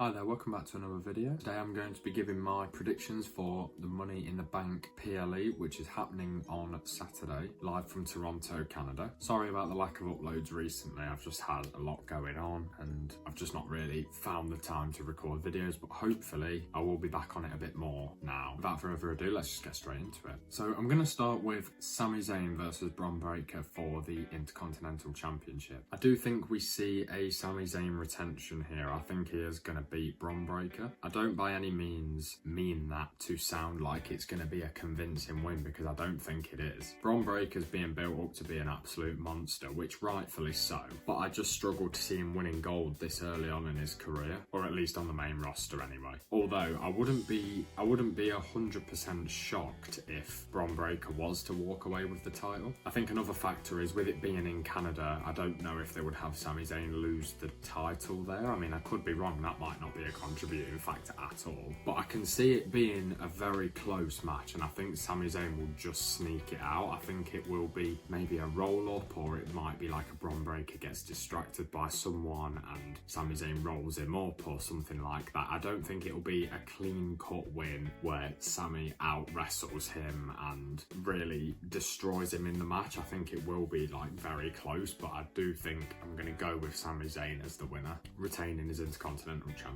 Hi there, welcome back to another video. Today I'm going to be giving my predictions for the Money in the Bank PLE, which is happening on Saturday, live from Toronto, Canada. Sorry about the lack of uploads recently, I've just had a lot going on and I've just not really found the time to record videos, but hopefully I will be back on it a bit more now. Without further ado, let's just get straight into it. So I'm going to start with Sami Zayn versus Bron Breakker for the Intercontinental Championship. I do think we see a Sami Zayn retention here. I think he is going to beat Bron Breakker. I don't by any means mean that to sound like it's going to be a convincing win, because I don't think it is. Bron Breakker's being built up to be an absolute monster, which rightfully so, but I just struggle to see him winning gold this early on in his career, or at least on the main roster anyway. Although I wouldn't be 100% shocked if Bron Breakker was to walk away with the title. I think another factor is, with it being in Canada, I don't know if they would have Sami Zayn lose the title there. I mean, I could be wrong, that might not be a contributing factor at all, but I can see it being a very close match, and I think Sami Zayn will just sneak it out. I think it will be maybe a roll up, or it might be like a Bron Breakker gets distracted by someone and Sami Zayn rolls him up or something like that. I don't think it'll be a clean cut win where Sami out wrestles him and really destroys him in the match. I think it will be like very close, but I do think I'm going to go with Sami Zayn as the winner, retaining his Intercontinental Championship.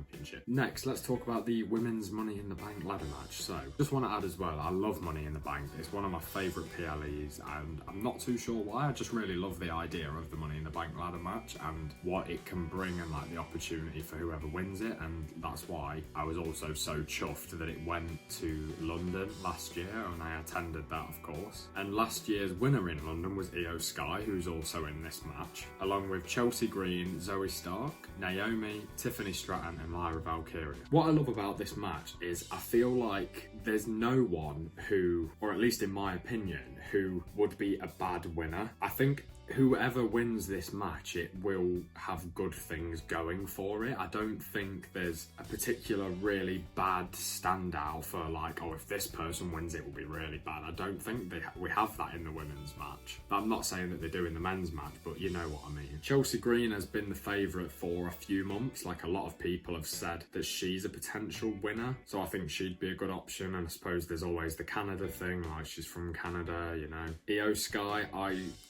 Next, let's talk about the Women's Money in the Bank ladder match. So, just want to add as well, I love Money in the Bank. It's one of my favourite PLEs, and I'm not too sure why. I just really love the idea of the Money in the Bank ladder match and what it can bring, and like the opportunity for whoever wins it. And that's why I was also so chuffed that it went to London last year, and I attended that, of course. And last year's winner in London was Io Sky, who's also in this match, along with Chelsea Green, Zoe Stark, Naomi, Tiffany Stratton and Lyra Valkyria. What I love about this match is I feel like there's no one who, or at least in my opinion, who would be a bad winner. I think whoever wins this match, it will have good things going for it. I don't think there's a particular really bad standout for like, oh, if this person wins it will be really bad. I don't think we have that in the women's match. I'm not saying that they do in the men's match, but you know what I mean. Chelsea Green has been the favourite for a few months. Like, a lot of people have said that she's a potential winner, so I think she'd be a good option. And I suppose there's always the Canada thing, like she's from Canada, you know. Io Sky,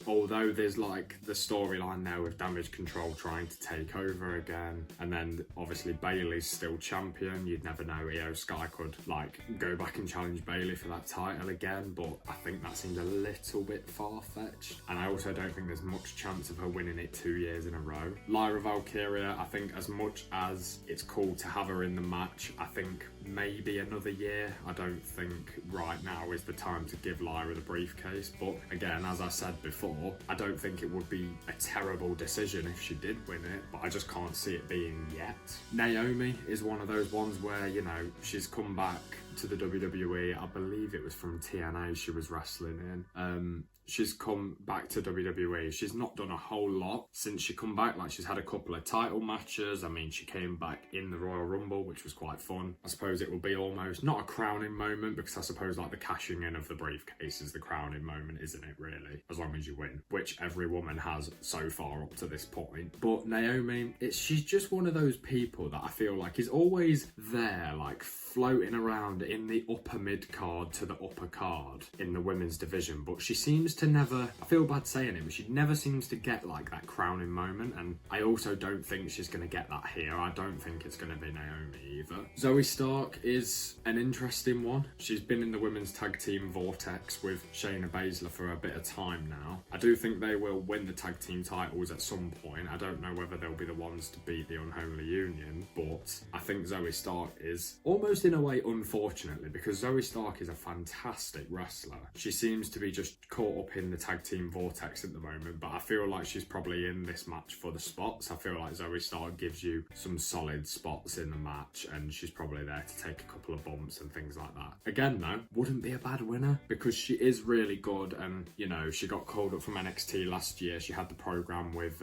although there's like the storyline there with Damage Control trying to take over again, and then obviously Bayley's still champion. You'd never know, Io Sky could like go back and challenge Bayley for that title again, but I think that seems a little bit far-fetched, and I also don't think there's much chance of her winning it 2 years in a row. Lyra Valkyria, I think as much as it's cool to have her in the match, I think maybe another year. I don't think right now is the time to give Lyra the briefcase, but again, as I said before, I don't think it would be a terrible decision if she did win it, but I just can't see it being yet. Naomi is one of those ones where, you know, she's come back to the WWE. I believe it was from TNA she was wrestling in. She's come back to WWE. She's not done a whole lot since she come back. Like, she's had a couple of title matches. I mean, she came back in the Royal Rumble, which was quite fun. I suppose it will be almost not a crowning moment, because I suppose like the cashing in of the briefcase is the crowning moment, isn't it, really? As long as you win, which every woman has so far up to this point. But Naomi, she's just one of those people that I feel like is always there, like floating around in the upper mid card to the upper card in the women's division, but she seems to never, I feel bad saying it, but she never seems to get like that crowning moment, and I also don't think she's going to get that here. I don't think it's going to be Naomi either. Zoe Stark is an interesting one. She's been in the women's tag team Vortex with Shayna Baszler for a bit of time now. I do think they will win the tag team titles at some point. I don't know whether they'll be the ones to beat the Unholy Union, but I think Zoe Stark is almost in a way, unfortunately, because Zoe Stark is a fantastic wrestler. She seems to be just caught up in the tag team Vortex at the moment, but I feel like she's probably in this match for the spots. I feel like Zoe Stark gives you some solid spots in the match, and she's probably there to take a couple of bumps and things like that. Again though, wouldn't be a bad winner, because she is really good, and you know, she got called up from NXT last year. She had the program with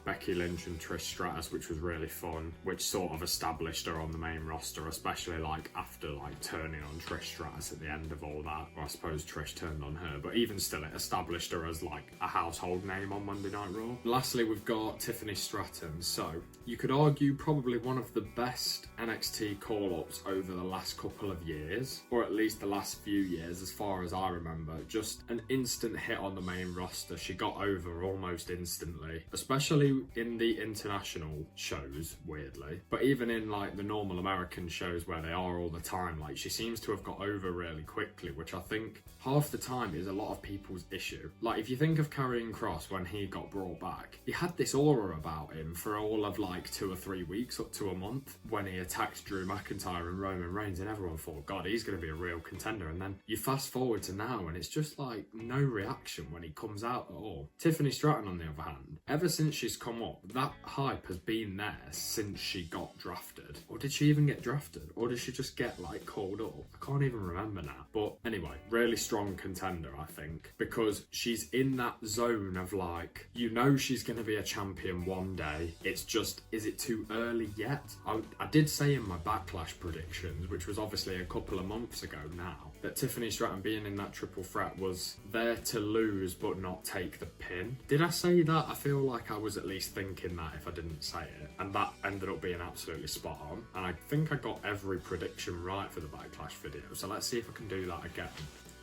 Becky Lynch and Trish Stratus, which was really fun, which sort of established her on the main roster, especially like after like turning on Trish Stratus at the end of all that. Or I suppose Trish turned on her, but even still it established her as like a household name on Monday Night Raw. Lastly, we've got Tiffany Stratton. So you could argue probably one of the best NXT call-ups over the last couple of years, or at least the last few years as far as I remember. Just an instant hit on the main roster. She got over almost instantly, especially in the international shows, weirdly. But even in like the normal American shows where they are all the time, like she seems to have got over really quickly, which I think half the time is a lot of people's issue. Like if you think of Karrion Kross when he got brought back, he had this aura about him for all of like 2 or 3 weeks, up to a month, when he attacked Drew McIntyre and Roman Reigns, and everyone thought, God, he's going to be a real contender. And then you fast forward to now and it's just like no reaction when he comes out at all. Tiffany Stratton, on the other hand, ever since she's come up, that hype has been there since she got drafted. Or did she even get drafted? Or did she just get like called up? I can't even remember now. But anyway, really strong contender, I think, because she's in that zone of like, you know she's going to be a champion one day. It's just, is it too early yet? I did say in my Backlash predictions, which was obviously a couple of months ago now, that Tiffany Stratton being in that triple threat was there to lose but not take the pin. Did I say that? I feel like I was at least thinking that if I didn't say it, and that ended up being absolutely spot on, and I think I got every prediction right for the Backlash video, so let's see if I can do that again.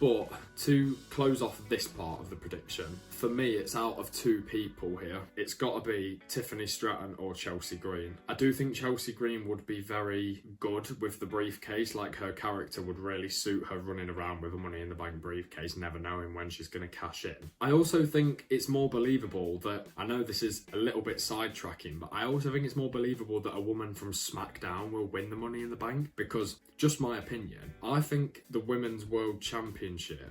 But to close off this part of the prediction, for me it's out of 2 people here. It's got to be Tiffany Stratton or Chelsea Green. I do think Chelsea Green would be very good with the briefcase, like her character would really suit her running around with a Money in the Bank briefcase, never knowing when she's going to cash in. I also think it's more believable that, I know this is a little bit sidetracking, but I also think it's more believable that a woman from SmackDown will win the Money in the Bank, because, just my opinion, I think the Women's World Championship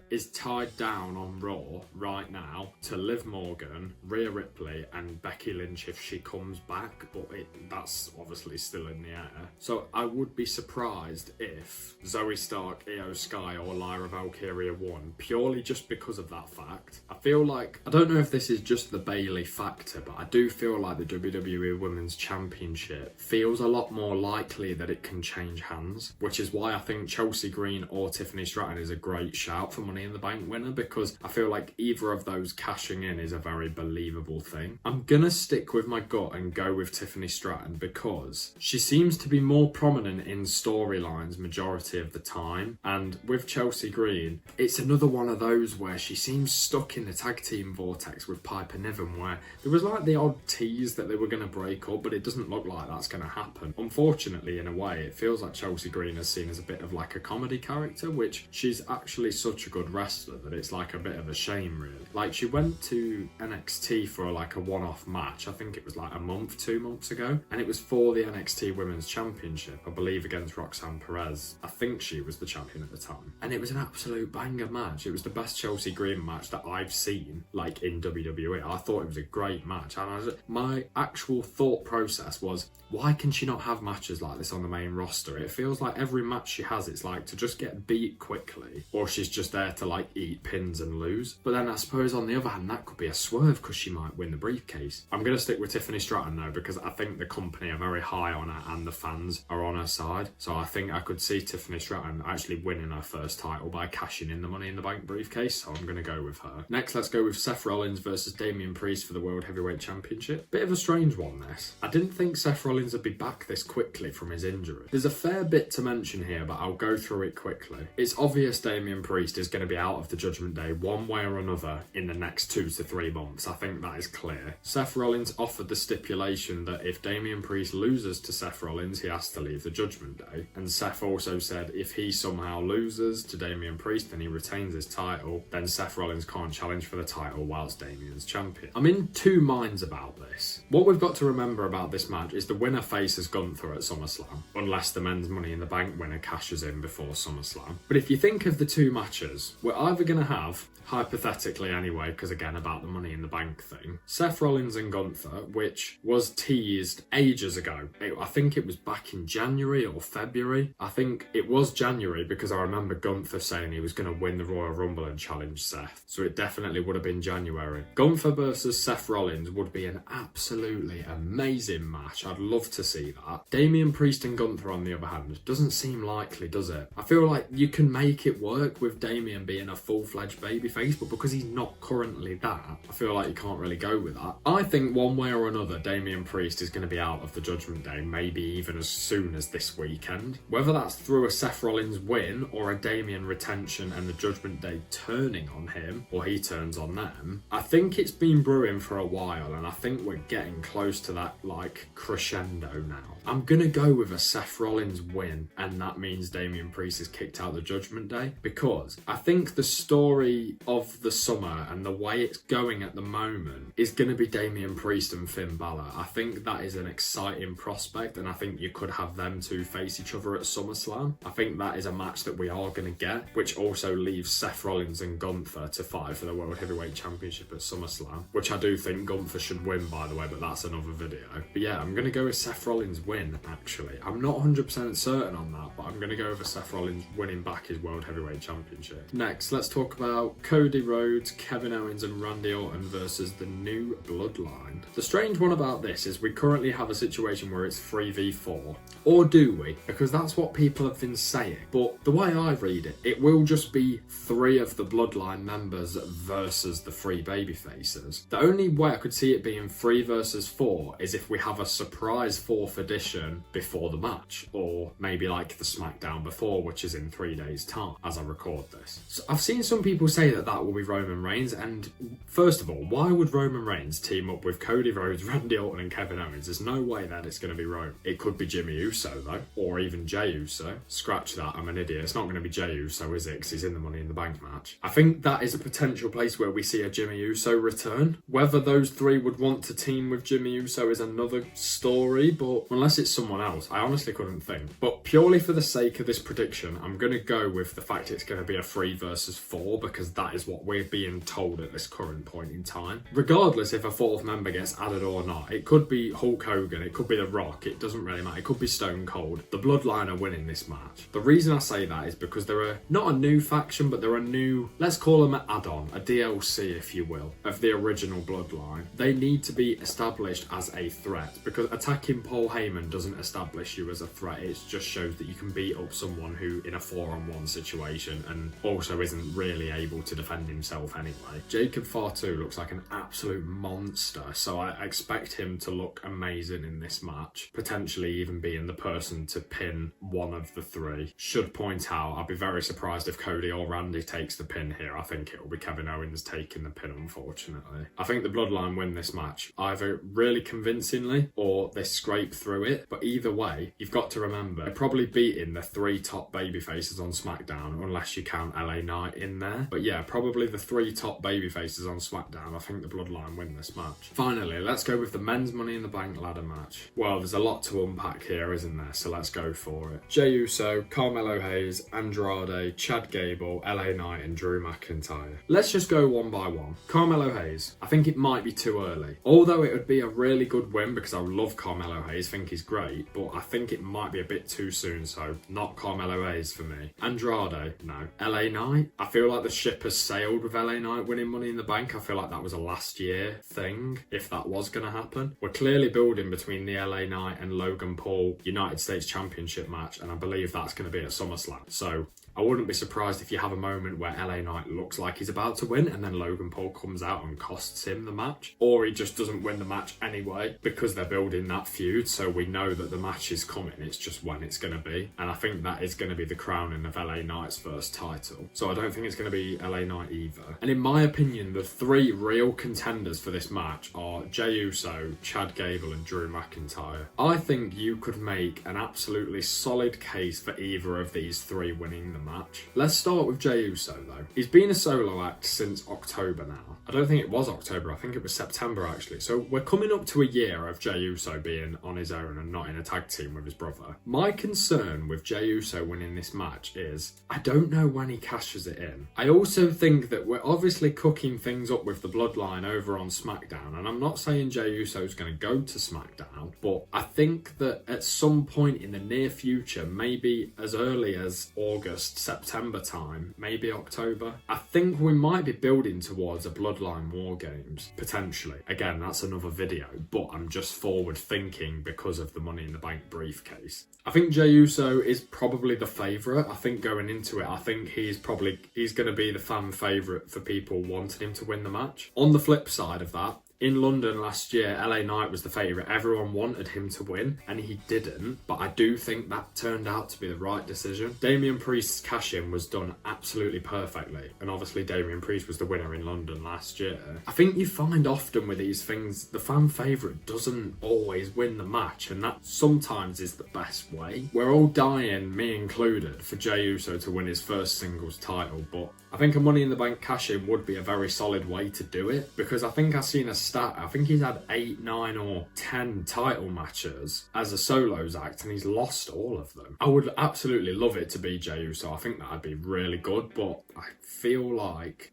is tied down on Raw right now to Liv Morgan, Rhea Ripley and Becky Lynch if she comes back, but that's obviously still in the air. So I would be surprised if Zoe Stark, Io Sky or Lyra Valkyria won, purely just because of that fact. I feel like, I don't know if this is just the Bayley factor, but I do feel like the WWE Women's Championship feels a lot more likely that it can change hands, which is why I think Chelsea Green or Tiffany Stratton is a great shout for Money in the Bank winner, because I feel like either of those cashing in is a very believable thing. I'm gonna stick with my gut and go with Tiffany Stratton because she seems to be more prominent in storylines majority of the time, and with Chelsea Green, it's another one of those where she seems stuck in the tag team vortex with Piper Niven, where there was like the odd tease that they were going to break up, but it doesn't look like that's going to happen. Unfortunately, in a way, it feels like Chelsea Green is seen as a bit of like a comedy character, which she's actually such a good wrestler that it's like a bit of a shame, really. Like, she went to NXT for like a one-off match, I think it was like a month, 2 months ago, and it was for the NXT Women's Championship, I believe against Roxanne Perez. I think she was the champion at the time, and it was an absolute banger match. It was the best Chelsea Green match that I've seen like in WWE. I thought it was a great match, and my actual thought process was, why can she not have matches like this on the main roster? It feels like every match she has, it's like to just get beat quickly, or she's just there to like eat pins and lose. But then I suppose on the other hand, that could be a swerve because she might win the briefcase. I'm going to stick with Tiffany Stratton though, because I think the company are very high on her and the fans are on her side. So I think I could see Tiffany Stratton actually winning her first title by cashing in the Money in the Bank briefcase. So I'm going to go with her. Next, let's go with Seth Rollins versus Damian Priest for the World Heavyweight Championship. Bit of a strange one, this. I didn't think Seth Rollins would be back this quickly from his injury. There's a fair bit to mention here, but I'll go through it quickly. It's obvious Damian Priest is going to be out of the Judgment Day one way or another in the next 2 to 3 months. I think that is clear. Seth Rollins offered the stipulation that if Damian Priest loses to Seth Rollins, he has to leave the Judgment Day. And Seth also said if he somehow loses to Damian Priest and he retains his title, then Seth Rollins can't challenge for the title whilst Damian's champion. I'm in 2 minds about this. What we've got to remember about this match is the winner faces Gunther at SummerSlam, unless the men's Money in the Bank winner cashes in before SummerSlam. But if you think of the 2 matches, we're either going to have, hypothetically anyway, because again about the Money in the Bank thing, Seth Rollins and Gunther, which was teased ages ago. I think it was back in January or February. I think it was January because I remember Gunther saying he was going to win the Royal Rumble and challenge Seth. So it definitely would have been January. Gunther versus Seth Rollins would be an absolutely amazing match. I'd love to see that. Damian Priest and Gunther, on the other hand, doesn't seem likely, does it? I feel like you can make it work with Damian being a full-fledged babyface, but because he's not currently that, I feel like you can't really go with that. I think one way or another, Damian Priest is going to be out of the Judgment Day, maybe even as soon as this weekend. Whether that's through a Seth Rollins win or a Damian retention and the Judgment Day turning on him, or he turns on them, I think it's been brewing for a while, and I think we're getting close to that, like, crescendo now. I'm going to go with a Seth Rollins win, and that means Damian Priest is kicked out the Judgment Day, because I think the story of the summer and the way it's going at the moment is going to be Damian Priest and Finn Balor. I think that is an exciting prospect, and I think you could have them two face each other at SummerSlam. I think that is a match that we are going to get, which also leaves Seth Rollins and Gunther to fight for the World Heavyweight Championship at SummerSlam, which I do think Gunther should win, by the way, but that's another video. But yeah, I'm going to go with Seth Rollins win, actually. I'm not 100% certain on that, but I'm going to go with a Seth Rollins winning back his World Heavyweight Championship. Next, let's talk about Cody Rhodes, Kevin Owens and Randy Orton versus the New Bloodline. The strange one about this is we currently have a situation where it's 3v4. Or do we? Because that's what people have been saying. But the way I read it, it will just be 3 of the Bloodline members versus the 3 babyfaces. The only way I could see it being 3 versus 4 is if we have a surprise 4th edition before the match. Or maybe like the SmackDown before, which is in 3 days' time as I record this. So I've seen some people say that that will be Roman Reigns, and first of all, why would Roman Reigns team up with Cody Rhodes, Randy Orton and Kevin Owens? There's no way that it's going to be Roman. It could be Jimmy Uso though, or even Jey Uso. Scratch that, I'm an idiot. It's not going to be Jey Uso, is it? Because he's in the Money in the Bank match. I think that is a potential place where we see a Jimmy Uso return. Whether those 3 would want to team with Jimmy Uso is another story, but unless it's someone else, I honestly couldn't think. But purely for the sake of this prediction, I'm going to go with the fact it's going to be a 3 versus 4, because that is what we're being told at this current point in time. Regardless if a 4th member gets added or not, it could be Hulk Hogan, it could be The Rock, it doesn't really matter, it could be Stone Cold. The Bloodline are winning this match. The reason I say that is because they're not a new faction, but they're a new, let's call them an add-on, a DLC if you will, of the original Bloodline. They need to be established as a threat, because attacking Paul Heyman doesn't establish you as a threat, it just shows that you can beat up someone who in a 4-on-1 situation and also isn't really able to defend himself anyway. Jacob Fatu looks like an absolute monster, so I expect him to look amazing in this match, potentially even being the person to pin one of the 3. Should point out, I'd be very surprised if Cody or Randy takes the pin here. I think it will be Kevin Owens taking the pin, unfortunately. I think the Bloodline win this match, either really convincingly or they scrape through it, but either way, you've got to remember, they're probably beating the 3 top babyfaces on SmackDown, unless you count LA Knight in there. But yeah, probably the 3 top babyfaces on SmackDown. I think the Bloodline win this match. Finally, let's go with the men's Money in the Bank ladder match. Well, there's a lot to unpack here, isn't there? So let's go for it. Jey Uso, Carmelo Hayes, Andrade, Chad Gable, LA Knight and Drew McIntyre. Let's just go one by one. Carmelo Hayes. I think it might be too early. Although it would be a really good win because I love Carmelo Hayes, think he's great, but I think it might be a bit too soon, so not Carmelo Hayes for me. Andrade, no. LA Knight, I feel like the ship has sailed with LA Knight winning Money in the Bank. I feel like that was a last year thing, if that was going to happen. We're clearly building between the LA Knight and Logan Paul United States Championship match, and I believe that's going to be at SummerSlam. So I wouldn't be surprised if you have a moment where LA Knight looks like he's about to win and then Logan Paul comes out and costs him the match. Or he just doesn't win the match anyway because they're building that feud, so we know that the match is coming, it's just when it's going to be. And I think that is going to be the crowning of LA Knight's first title. So I don't think it's going to be LA Knight either. And in my opinion, the 3 real contenders for this match are Jey Uso, Chad Gable and Drew McIntyre. I think you could make an absolutely solid case for either of these 3 winning the match. Let's start with Jey Uso though. He's been a solo act since October now. I don't think it was October, I think it was September actually. So we're coming up to a year of Jey Uso being on his own and not in a tag team with his brother. My concern with Jey Uso winning this match is I don't know when he cashes it in. I also think that we're obviously cooking things up with the bloodline over on SmackDown, and I'm not saying Jey Uso is going to go to SmackDown, but I think that at some point in the near future, maybe as early as August, September time, maybe October, I think we might be building towards a bloodline war games, potentially. Again, that's another video, but I'm just forward thinking because of the Money in the Bank briefcase. I think Jey Uso is probably the favourite. I think going into it, I think he's going to be the fan favourite for people wanting him to win the match. On the flip side of that, in London last year, LA Knight was the favourite. Everyone wanted him to win, and he didn't. But I do think that turned out to be the right decision. Damian Priest's cash-in was done absolutely perfectly. And obviously, Damian Priest was the winner in London last year. I think you find often with these things, the fan favourite doesn't always win the match. And that sometimes is the best way. We're all dying, me included, for Jey Uso to win his first singles title. But I think a Money in the Bank cash-in would be a very solid way to do it. Because I think I've seen a stat, I think he's had 8, 9 or 10 title matches as a solos act and he's lost all of them. I would absolutely love it to be Jey Uso. I think that'd be really good, but I feel like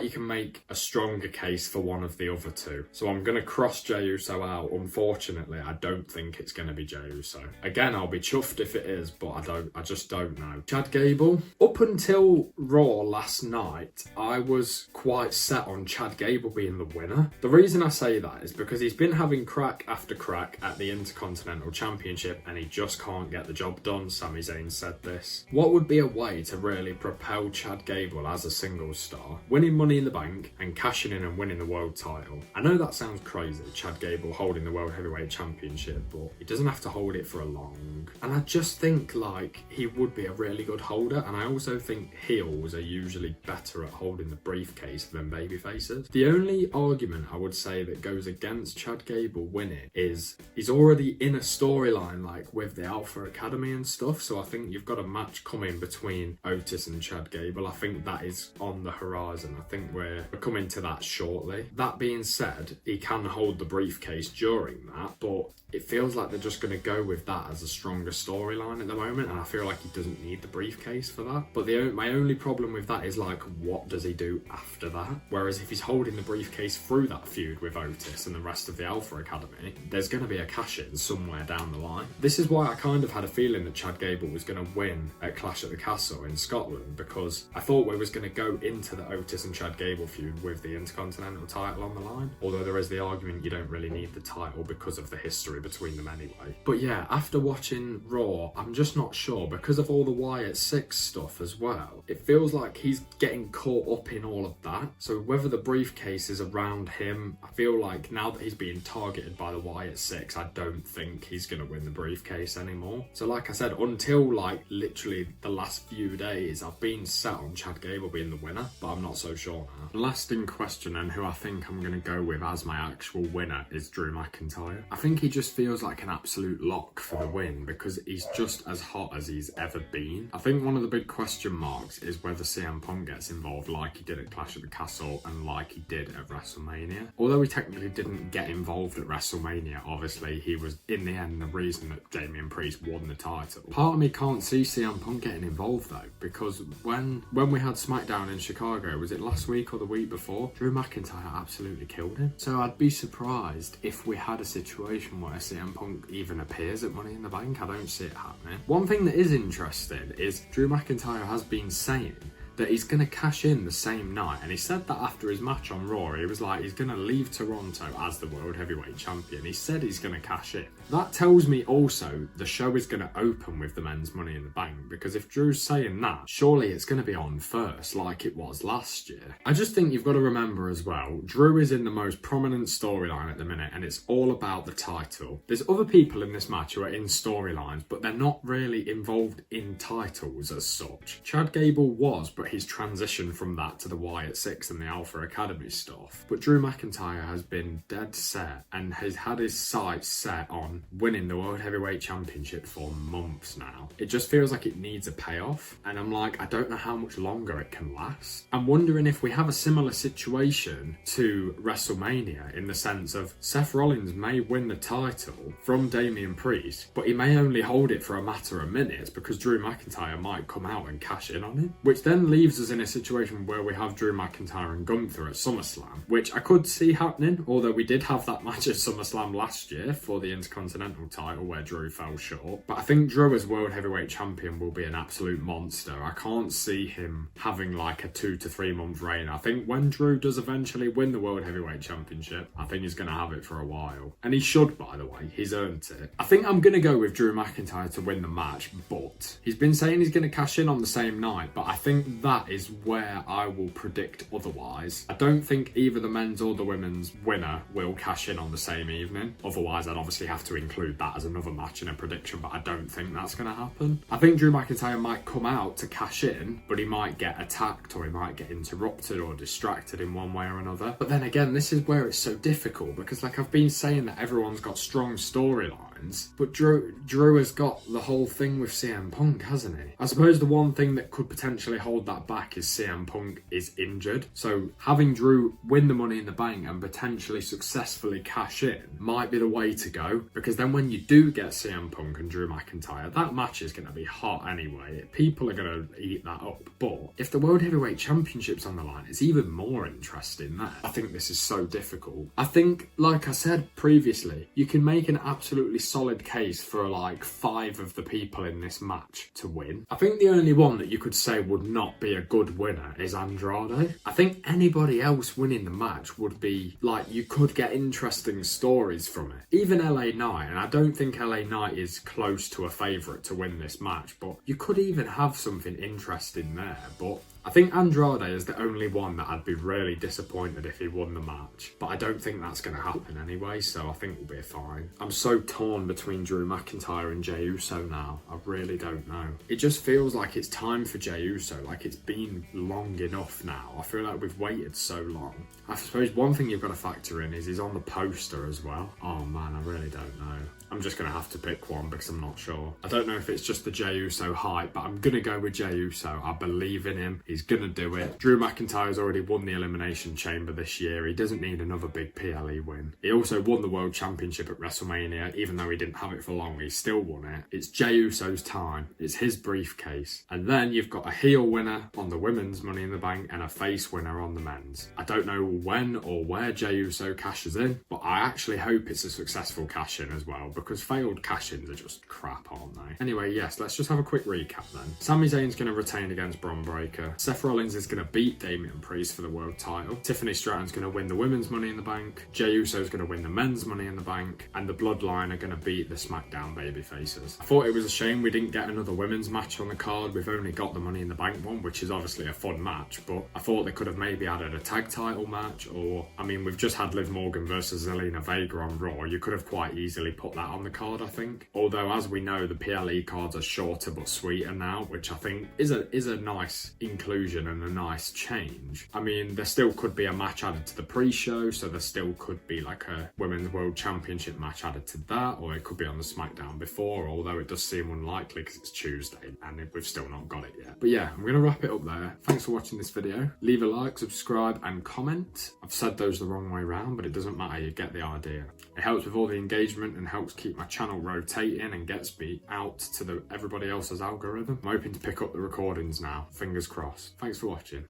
you can make a stronger case for one of the other two. So I'm going to cross Jey Uso out. Unfortunately, I don't think it's going to be Jey Uso. Again, I'll be chuffed if it is, but I just don't know. Chad Gable, up until Raw last night, I was quite set on Chad Gable being the winner. The reason I say that is because he's been having crack after crack at the Intercontinental Championship and he just can't get the job done. Sami Zayn said this. What would be a way to really propel Chad Gable as a singles star, winning Money in the Bank and cashing in and winning the world title? I know that sounds crazy, Chad Gable holding the World Heavyweight Championship, but he doesn't have to hold it for a long. And I just think like he would be a really good holder, and I also think heels are usually better at holding the briefcase than babyfaces. The only argument I would say that goes against Chad Gable winning is he's already in a storyline like with the Alpha Academy and stuff, so I think you've got a match coming between Otis and Chad Gable. I think that is on the horizon. I think we're coming to that shortly. That being said, he can hold the briefcase during that, but it feels like they're just going to go with that as a stronger storyline at the moment, and I feel like he doesn't need the briefcase for that. But my only problem with that is like, what does he do after that? Whereas if he's holding the briefcase through that feud with Otis and the rest of the Alpha Academy, there's going to be a cash-in somewhere down the line. This is why I kind of had a feeling that Chad Gable was going to win at Clash at the Castle in Scotland, because I thought we was going to go into the Otis and Chad Gable feud with the Intercontinental title on the line, although there is the argument you don't really need the title because of the history between them anyway. But yeah, after watching Raw, I'm just not sure because of all the Wyatt 6 stuff as well. It feels like he's getting caught up in all of that. So whether the briefcase is around him, I feel like now that he's being targeted by the Wyatt 6, I don't think he's going to win the briefcase anymore. So like I said, until like literally the last few days, I've been set on Chad Gable being the winner, but I'm not so sure now. Last in question, and who I think I'm going to go with as my actual winner, is Drew McIntyre. I think he just feels like an absolute lock for the win because he's just as hot as he's ever been. I think one of the big question marks is whether CM Punk gets involved like he did at Clash at the Castle and like he did at WrestleMania. Although he technically didn't get involved at WrestleMania, obviously he was in the end the reason that Damian Priest won the title. Part of me can't see CM Punk getting involved though, because when we had SmackDown in Chicago, was it last week or the week before, Drew McIntyre absolutely killed him. So I'd be surprised if we had a situation where CM Punk even appears at Money in the Bank. I don't see it happening. One thing that is interesting is Drew McIntyre has been saying that he's going to cash in the same night, and he said that after his match on Raw. He was like, he's going to leave Toronto as the World Heavyweight Champion. He said he's going to cash in. That tells me also the show is going to open with the men's Money in the Bank, because if Drew's saying that, surely it's going to be on first like it was last year. I just think you've got to remember as well, Drew is in the most prominent storyline at the minute, and it's all about the title. There's other people in this match who are in storylines, but they're not really involved in titles as such. Chad Gable was, but but he's transitioned from that to the Wyatt Six and the Alpha Academy stuff. But Drew McIntyre has been dead set and has had his sights set on winning the World Heavyweight Championship for months now. It just feels like it needs a payoff, and I'm like, I don't know how much longer it can last. I'm wondering if we have a similar situation to WrestleMania, in the sense of Seth Rollins may win the title from Damian Priest, but he may only hold it for a matter of minutes because Drew McIntyre might come out and cash in on it, which then leaves us in a situation where we have Drew McIntyre and Gunther at SummerSlam, which I could see happening, although we did have that match at SummerSlam last year for the Intercontinental title where Drew fell short. But I think Drew as World Heavyweight Champion will be an absolute monster. I can't see him having like a 2 to 3 month reign. I think when Drew does eventually win the World Heavyweight Championship, I think he's going to have it for a while. And he should, by the way. He's earned it. I think I'm going to go with Drew McIntyre to win the match, but he's been saying he's going to cash in on the same night, but I think that is where I will predict otherwise. I don't think either the men's or the women's winner will cash in on the same evening. Otherwise, I'd obviously have to include that as another match in a prediction, but I don't think that's going to happen. I think Drew McIntyre might come out to cash in, but he might get attacked or he might get interrupted or distracted in one way or another. But then again, this is where it's so difficult because, like I've been saying, that everyone's got strong storylines, but Drew has got the whole thing with CM Punk, hasn't he? I suppose the one thing that could potentially hold that back is CM Punk is injured. So having Drew win the Money in the Bank and potentially successfully cash in might be the way to go, because then when you do get CM Punk and Drew McIntyre, that match is going to be hot anyway. People are going to eat that up. But if the World Heavyweight Championship's on the line, it's even more interesting there. I think this is so difficult. I think, like I said previously, you can make an absolutely solid case for like 5 of the people in this match to win. I think the only one that you could say would not be a good winner is Andrade. I think anybody else winning the match would be like, you could get interesting stories from it. Even LA Knight, and I don't think LA Knight is close to a favourite to win this match, but you could even have something interesting there. But I think Andrade is the only one that I'd be really disappointed if he won the match. But I don't think that's going to happen anyway, so I think we'll be fine. I'm so torn between Drew McIntyre and Jey Uso now. I really don't know. It just feels like it's time for Jey Uso. Like, it's been long enough now. I feel like we've waited so long. I suppose one thing you've got to factor in is he's on the poster as well. Oh man, I really don't know. I'm just going to have to pick one because I'm not sure. I don't know if it's just the Jey Uso hype, but I'm going to go with Jey Uso. I believe in him. He's going to do it. Drew McIntyre's already won the Elimination Chamber this year. He doesn't need another big PLE win. He also won the World Championship at WrestleMania. Even though he didn't have it for long, he still won it. It's Jey Uso's time. It's his briefcase. And then you've got a heel winner on the women's Money in the Bank and a face winner on the men's. I don't know when or where Jey Uso cashes in, but I actually hope it's a successful cash-in as well, because failed cash-ins are just crap, aren't they? Anyway, yes, let's just have a quick recap then. Sami Zayn's going to retain against Bron Breakker. Seth Rollins is going to beat Damian Priest for the world title. Tiffany Stratton's going to win the women's Money in the Bank. Jey Uso's going to win the men's Money in the Bank. And the Bloodline are going to beat the SmackDown babyfaces. I thought it was a shame we didn't get another women's match on the card. We've only got the Money in the Bank one, which is obviously a fun match, but I thought they could have maybe added a tag title match, or, I mean, we've just had Liv Morgan versus Zelina Vega on Raw. You could have quite easily put that on the card, I think. Although, as we know, the PLE cards are shorter but sweeter now, which I think is a nice inclusion and a nice change. I mean, there still could be a match added to the pre-show, so there still could be like a Women's World Championship match added to that, or it could be on the SmackDown before, although it does seem unlikely because it's Tuesday and we've still not got it yet. But yeah, I'm going to wrap it up there. Thanks for watching this video. Leave a like, subscribe and comment. I've said those the wrong way around, but it doesn't matter, you get the idea. It helps with all the engagement and helps keep my channel rotating and gets me out to everybody else's algorithm. I'm hoping to pick up the recordings now. Fingers crossed. Thanks for watching.